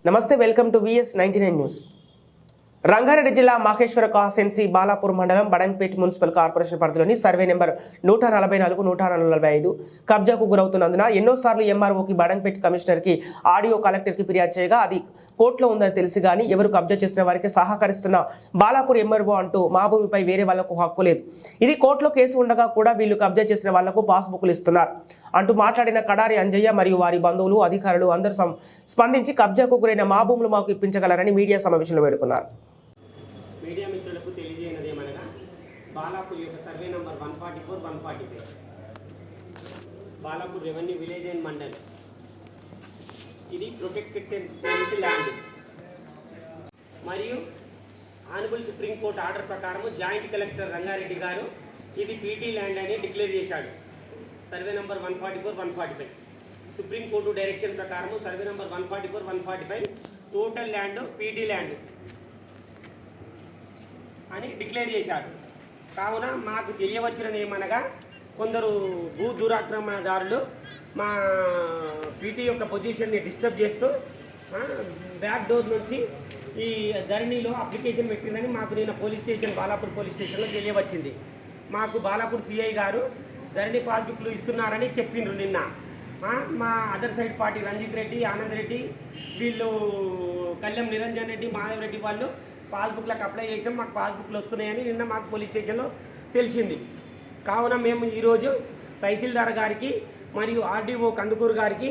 నమస్తే, welcome to VS 99 news. Rangareddy జిల్లా Maheshwara constituency Balapur మండలం బడంగ్పేట్ మున్సిపల్ కార్పొరేషన్ పరిధిలోని సర్వే నెంబర్ 144, 145 కబ్జాకు గురవుతున్నందున ఎన్నోసార్లు ఎంఆర్ఓకి, బడంగ్పేట్ కమిషనర్కి, ఆడియో కలెక్టర్కి ఫిర్యాదు చేయగా అది కోర్టులో ఉందని తెలిసి కానీ ఎవరు కబ్జా చేసిన వారికి సహకరిస్తున్న బాలాపూర్ ఎంఆర్ఓ అంటూ మా భూమిపై వేరే వాళ్లకు హక్కు లేదు, ఇది కోర్టులో కేసు ఉండగా కూడా వీళ్ళు కబ్జా చేసిన వాళ్లకు పాస్బుక్లు ఇస్తున్నారు అంటూ మాట్లాడిన కడారి అంజయ్య మరియు వారి బంధువులు, అధికారులు అందరూ స్పందించి కబ్జాకు గురైన మా భూములు మాకు ఇప్పించగలరని మీడియా సమావేశంలో వేడుకున్నారు. మీడియా మిత్రులకు తెలియజేయనదేమనగా బాలాపూర్ యొక్క survey number 144, 145 Balapur revenue village and mandal. ఇది ప్రొటెక్టెడ్ ల్యాండ్ మరియు ఆనరబుల్ సుప్రీంకోర్టు ఆర్డర్ ప్రకారం జాయింట్ కలెక్టర్ రంగారెడ్డి గారు ఇది పీటీ ల్యాండ్ అని డిక్లేర్ చేశాడు. సర్వే నంబర్ 144, 145 సుప్రీంకోర్టు డైరెక్షన్ ప్రకారం survey number 144, 145 total land PT land అని డిక్లేర్ చేశాడు. కావున మాకు తెలియవచ్చినది ఏమనగా కొందరు భూ దురాక్రమణదారులు మా పీటీ యొక్క పొజిషన్ని డిస్టర్బ్ చేస్తూ బ్యాక్ డోర్ నుంచి ఈ ధరణిలో అప్లికేషన్ పెట్టిందని మాకు నిన్న బాలాపూర్ పోలీస్ స్టేషన్లో తెలియవచ్చింది. మాకు బాలాపూర్ సిఐ గారు ధరణి పాస్బుక్లు ఇస్తున్నారని చెప్పిండ్రు నిన్న. మా other side party Ranjith Reddy, Anand Reddy, వీళ్ళు కళ్యాణ్ నిరంజన్ రెడ్డి, మాధవ్ రెడ్డి వాళ్ళు పాస్బుక్లకు అప్లై చేసాం, మాకు పాస్బుక్లు వస్తున్నాయని నిన్న మాకు పోలీస్ స్టేషన్లో తెలిసింది. కావున మేము ఈరోజు తహసీల్దార్ గారికి మరియు ఆర్డీఓ కందుకూరు గారికి,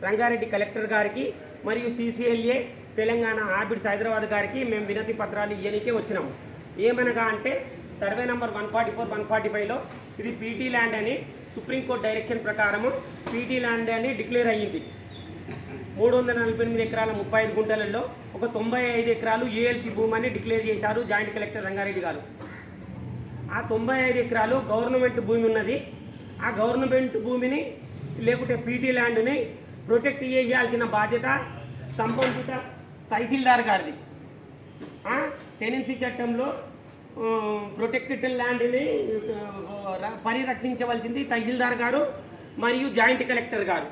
రంగారెడ్డి కలెక్టర్ గారికి మరియు CCLA తెలంగాణ హ్యాబిట్స్ హైదరాబాద్ గారికి మేము వినతి పత్రాలు ఇవ్వడానికే వచ్చినాము. ఏమనగా అంటే సర్వే నెంబర్ 144, 145లో ఇది పీటీ ల్యాండ్ అని సుప్రీంకోర్టు డైరెక్షన్ ప్రకారము పీటీ ల్యాండ్ అని డిక్లేర్ అయ్యింది. 348 ఎకరాల 35 గుంటలలో ఒక 95 ఎకరాలు ALC భూమి అని డిక్లేర్ చేశారు జాయింట్ కలెక్టర్ రంగారెడ్డి గారు. ఆ 95 ఎకరాలు గవర్నమెంట్ భూమి ఉన్నది. ఆ గవర్నమెంట్ భూమిని లేకుంటే పీటీ ల్యాండ్ని ప్రొటెక్ట్ చేయాల్సిన బాధ్యత సంబంధిత తహసీల్దార్ గారిది. టెనెన్సీ చట్టంలో ప్రొటెక్టెడ్ ల్యాండ్ని పరిరక్షించవలసింది తహసీల్దార్ గారు మరియు జాయింట్ కలెక్టర్ గారు.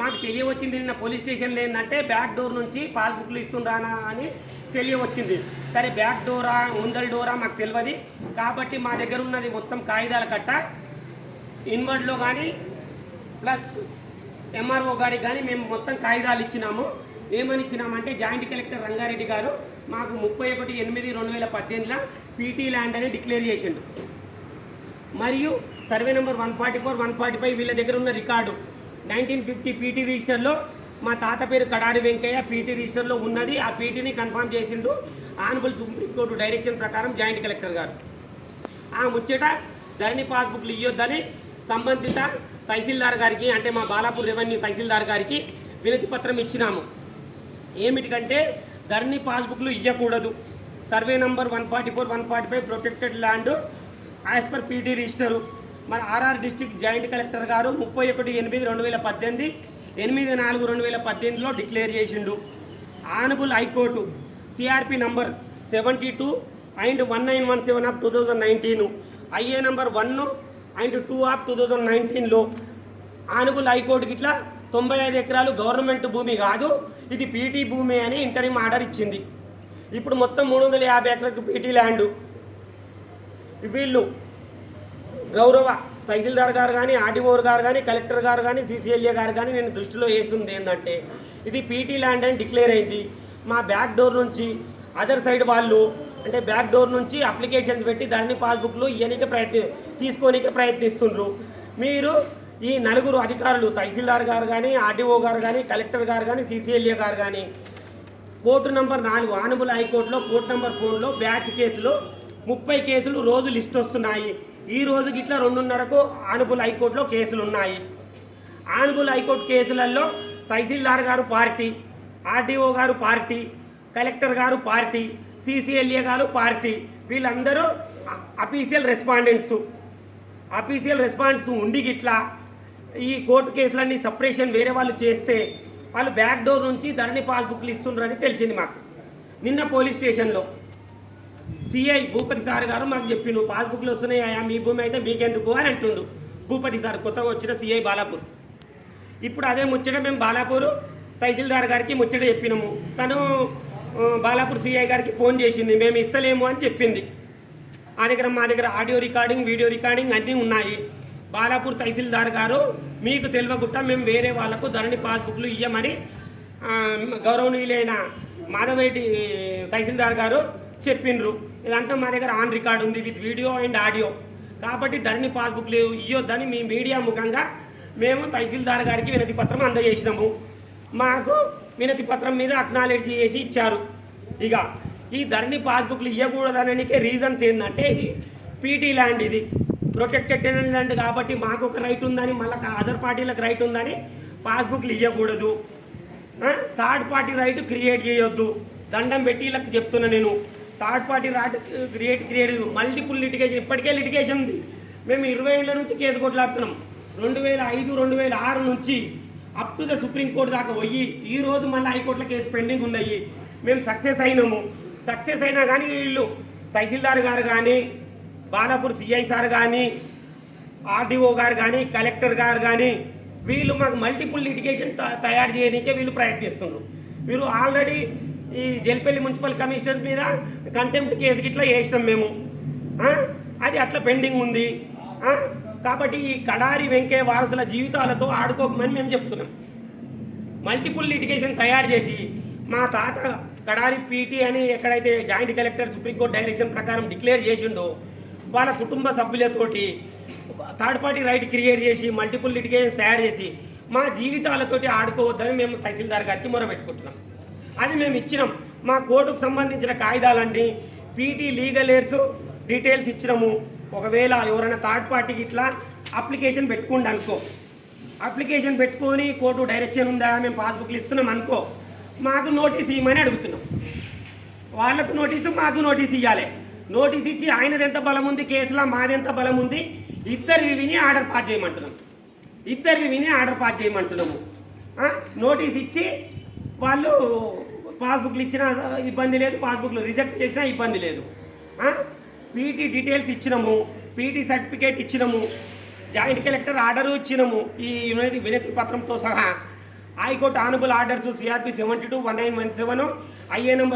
మాకు తెలియవచ్చింది నిన్న పోలీస్ స్టేషన్లో ఏంటంటే బ్యాక్ డోర్ నుంచి పాస్బుక్లు ఇస్తుండ్రానా అని తెలియవచ్చింది. సరే బ్యాక్ డోరా ముందల డోరా మాకు తెలియదు కాబట్టి మా దగ్గర ఉన్నది మొత్తం కాగితాల కట్ట ఇన్వర్డ్లో కానీ ప్లస్ ఎంఆర్ఓ గారికి కానీ మేము మొత్తం కాగితాలు ఇచ్చినాము. ఏమని ఇచ్చినామంటే జాయింట్ కలెక్టర్ రంగారెడ్డి గారు మాకు 31/8/2018లో పీటీ ల్యాండ్ అని డిక్లేర్ చేసిండు. మరియు సర్వే నెంబర్ 144, 145 వీళ్ళ దగ్గర ఉన్న రికార్డు 1950 పీటీ రిజిస్టర్లో మా తాత పేరు కడారి వెంకయ్య పీటీ రిజిస్టర్లో ఉన్నది. ఆ పీటీని కన్ఫర్మ్ చేసిండు ఆనరబుల్ సుప్రీంకోర్టు డైరెక్షన్ ప్రకారం జాయింట్ కలెక్టర్ గారు. ఆ ముచ్చట ధరణి పాస్బుక్లు ఇవ్వొద్దని సంబంధిత తహసీల్దార్ గారికి అంటే మా బాలాపూర్ రెవెన్యూ తహసీల్దార్ గారికి వినతి పత్రం ఇచ్చినాము. ఏమిటికంటే ధరణి పాస్బుక్లు ఇవ్వకూడదు. Survey number 144, 145 protected land as per PT register. మన RR డిస్ట్రిక్ట్ జాయింట్ కలెక్టర్ గారు 31/8/2018, 8/4/2018లో డిక్లేర్ చేసిండు. Honourable high court CRP number 72 and 1917 of 2019, IA number 1 and 2 of 2019లో ఆనరబుల్ హైకోర్టుకి ఇట్లా 95 ఎకరాలు గవర్నమెంట్ భూమి కాదు, ఇది పీటీ భూమి అని ఇంటరిమ్ ఆర్డర్ ఇచ్చింది. ఇప్పుడు మొత్తం 350 ఎకరాలకు పీటీ ల్యాండ్. వీళ్ళు గౌరవ తహసీల్దార్ గారు కానీ, ఆర్డీఓ గారు కానీ, కలెక్టర్ గారు కానీ, CCLA గారు కానీ నేను దృష్టిలో వేస్తుంది ఏంటంటే ఇది పీటీ ల్యాండ్ అని డిక్లేర్ అయింది. మా బ్యాక్ డోర్ నుంచి అదర్ సైడ్ వాళ్ళు అంటే బ్యాక్ డోర్ నుంచి అప్లికేషన్స్ పెట్టి దాన్ని పాస్బుక్లు తీసుకోనికే ప్రయత్నిస్తుండ్రు. మీరు ఈ నలుగురు అధికారులు తహసీల్దార్ గారు కానీ, ఆర్డీఓ గారు కానీ, కలెక్టర్ గారు కానీ, CCLA గారు కానీ కోర్టు నంబర్ 4 ఆనరబుల్ హైకోర్టులో కోర్టు నంబర్ 4లో బ్యాచ్ కేసులు 30 కేసులు రోజు లిస్ట్ వస్తున్నాయి. ఈ రోజుకి ఇట్లా 2:30కు ఆనరబుల్ హైకోర్టులో కేసులు ఉన్నాయి. ఆనరబుల్ హైకోర్టు కేసులలో తహసీల్దార్ గారు పార్టీ, ఆర్డీఓ గారు పార్టీ, కలెక్టర్ గారు పార్టీ, CCLA గారు పార్టీ, వీళ్ళందరూ అఫీషియల్ రెస్పాండెంట్స్ ఉండి గిట్లా ఈ కోర్టు కేసులన్నీ సపరేషన్ వేరే వాళ్ళు చేస్తే వాళ్ళు బ్యాక్ డోర్ నుంచి ధరణి పాస్బుక్లు ఇస్తుండ్రని తెలిసింది మాకు. నిన్న పోలీస్ స్టేషన్లో CI భూపతి సార్ గారు మాకు చెప్పిండు పాస్బుక్లు వస్తున్నాయా మీ భూమి అయితే మీకెందుకు అని అంటుండు భూపతి సార్, కొత్తగా వచ్చిన CI బాలాపూర్. ఇప్పుడు అదే ముచ్చట మేము బాలాపూర్ తహసీల్దార్ గారికి ముచ్చట చెప్పినాము. తను బాలాపూర్ సిఐ గారికి ఫోన్ చేసింది, మేము ఇస్తలేము అని చెప్పింది. మా దగ్గర ఆడియో రికార్డింగ్, వీడియో రికార్డింగ్ అన్నీ ఉన్నాయి. బాలాపూర్ తహసీల్దార్ గారు మీకు తెలియకుండా మేము వేరే వాళ్లకు ధరణి పాస్బుక్లు ఇవ్వమని గౌరవనీయులైన మాధవరెడ్డి తహసీల్దార్ గారు చెప్పిండ్రు. ఇదంతా మా దగ్గర ఆన్ రికార్డ్ ఉంది విత్ వీడియో అండ్ ఆడియో. కాబట్టి ధరణి పాస్బుక్లు ఇవ్వొద్దని మీ మీడియా ముఖంగా మేము తహసీల్దార్ గారికి వినతి పత్రం అందజేసినాము. మాకు వినతి పత్రం మీద అక్నాలెడ్జ్ చేసి ఇచ్చారు. ఇక ఈ ధరణి పాస్బుక్లు ఇవ్వకూడదనకే రీజన్స్ ఏంటంటే, ఇది పీటీ ల్యాండ్, ఇది ప్రొటెక్టెడ్ టెనెంట్ ల్యాండ్ కాబట్టి మాకు ఒక రైట్ ఉందని, మళ్ళీ అదర్ పార్టీలకు రైట్ ఉందని పాస్బుక్లు ఇవ్వకూడదు. థర్డ్ పార్టీ రైట్ క్రియేట్ చేయొద్దు. దండం పెట్టి ఇలా చెప్తున్నా నేను. Third party right create multiple litigation, ఇప్పటికే లిటిగేషన్ ఉంది. మేము 20 ఏళ్ళ నుంచి కేసు కొట్లాడుతున్నాం. 2005, 2006 నుంచి అప్ టు ద సుప్రీంకోర్టు దాకా పోయి ఈ రోజు మళ్ళీ హైకోర్టులో కేసు పెండింగ్ ఉన్నాయి. మేము సక్సెస్ అయినాము. సక్సెస్ అయినా కానీ వీళ్ళు తహసీల్దార్ గారు కానీ, బాలాపూర్ సిఐ సార్ కానీ, ఆర్డీఓ గారు కానీ, కలెక్టర్ గారు కానీ వీళ్ళు మాకు మల్టిపుల్ లిటిగేషన్ తయారు చేయడానికే వీళ్ళు ప్రయత్నిస్తున్నారు. వీరు ఆల్రెడీ ఈ జల్పల్లి మున్సిపల్ కమిషనర్ మీద కంటెంప్ట్ కేసు ఇట్లా వేసినాం మేము. అది అట్లా పెండింగ్ ఉంది. కాబట్టి ఈ కడారి వెంకయ్య వారసుల జీవితాలతో ఆడుకోకమని మేము చెప్తున్నాం. మల్టిపుల్ లిటిగేషన్ తయారు చేసి మా తాత కడారి పీటీ అని ఎక్కడైతే జాయింట్ కలెక్టర్ సుప్రీంకోర్టు డైరెక్షన్ ప్రకారం డిక్లేర్ చేసిండో వాళ్ళ కుటుంబ సభ్యులతోటి థర్డ్ పార్టీ రైట్ క్రియేట్ చేసి మల్టిపుల్ లిటిగేషన్ తయారు చేసి మా జీవితాలతోటి ఆడుకోవద్దని మేము తహసీల్దార్ గారికి మొరబెట్టుకుంటున్నాం. అది మేము ఇచ్చినాం. మా కోర్టుకు సంబంధించిన కాగితాలన్నీ పీటీ లీగల్ ఎయిడ్స్ డీటెయిల్స్ ఇచ్చినాము. ఒకవేళ ఎవరైనా థర్డ్ పార్టీకి ఇట్లా అప్లికేషన్ పెట్టుకోండి అనుకో, అప్లికేషన్ పెట్టుకొని కోర్టు డైరెక్షన్ ఉందా, మేము పాస్బుక్లు ఇస్తున్నాం అనుకో, మాకు నోటీస్ ఇవ్వమని అడుగుతున్నాం. వాళ్ళకు నోటీసు, మాకు నోటీస్ ఇవ్వాలి. నోటీస్ ఇచ్చి ఆయనది ఎంత బలం ఉంది కేసులో, మాది ఎంత బలం ఉంది, ఇద్దరివి విని ఆర్డర్ పాస్ చేయమంటున్నాము. నోటీస్ ఇచ్చి వాళ్ళు పాస్బుక్లు ఇచ్చినా ఇబ్బంది లేదు, పాస్బుక్లు రిజెక్ట్ చేసినా ఇబ్బంది లేదు. పీటీ డీటెయిల్స్ ఇచ్చినాము, పీటీ సర్టిఫికేట్ ఇచ్చినాము, జాయింట్ కలెక్టర్ ఆర్డరు ఇచ్చినాము. ఈ వినతి పత్రంతో సహా high court honourable orders CRP 72/1917 IA number